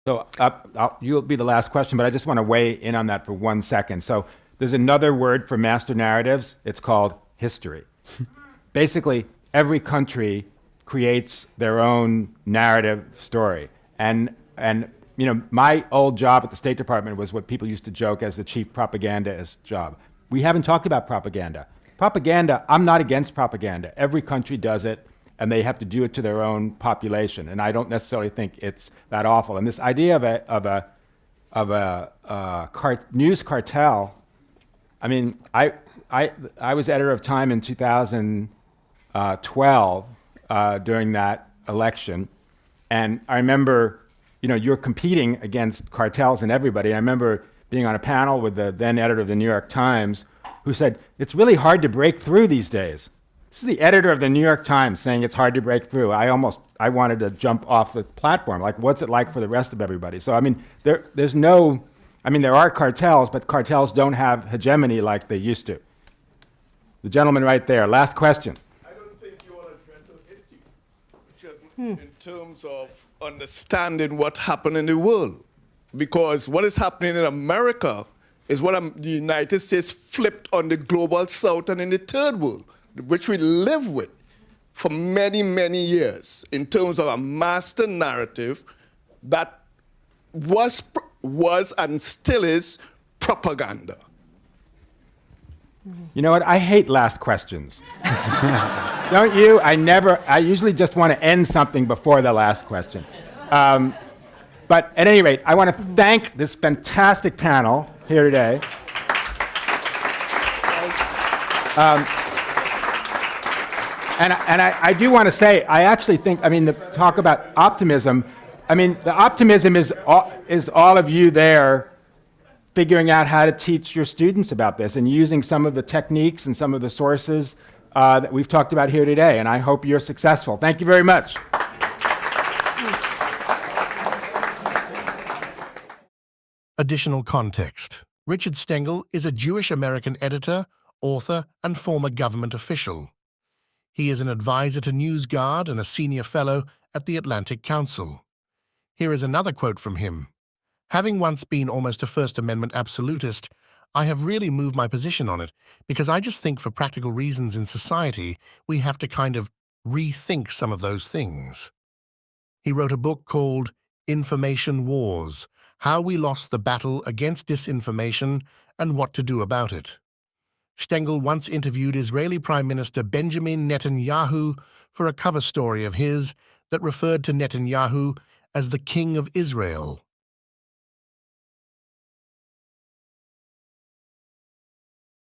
So you'll be the last question, but I just want to weigh in on that for 1 second. So there's another word for master narratives. It's called history. Basically, every country creates their own narrative story. And you know, my old job at the State Department was what people used to joke as the chief propagandist job. We haven't talked about propaganda. Propaganda, I'm not against propaganda. Every country does it, and they have to do it to their own population. And I don't necessarily think it's that awful. And this idea of a news cartel, I mean, I was editor of Time in 2012 during that election, and I remember, you know, you're competing against cartels and everybody. I remember being on a panel with the then editor of the New York Times who said, it's really hard to break through these days. This is the editor of the New York Times saying it's hard to break through. I wanted to jump off the platform. Like, what's it like for the rest of everybody? So, I mean, there are cartels, but cartels don't have hegemony like they used to. The gentleman right there, last question. I don't think you want to address an issue in terms of understanding what happened in the world. Because what is happening in America is what the United States flipped on the global south and in the third world, which we live with for many, many years in terms of a master narrative that was and still is propaganda. You know what? I hate last questions. Don't you? I usually just want to end something before the last question. But at any rate, I want to thank this fantastic panel here today. And I do want to say, I actually think, I mean, the talk about optimism, I mean, the optimism is all of you there figuring out how to teach your students about this and using some of the techniques and some of the sources that we've talked about here today. And I hope you're successful. Thank you very much. Additional context. Richard Stengel is a Jewish-American editor, author, and former government official. He is an advisor to NewsGuard and a senior fellow at the Atlantic Council. Here is another quote from him. Having once been almost a First Amendment absolutist, I have really moved my position on it because I just think for practical reasons in society, we have to kind of rethink some of those things. He wrote a book called Information Wars: How We Lost the Battle Against Disinformation and What to Do About It. Stengel once interviewed Israeli Prime Minister Benjamin Netanyahu for a cover story of his that referred to Netanyahu as the King of Israel.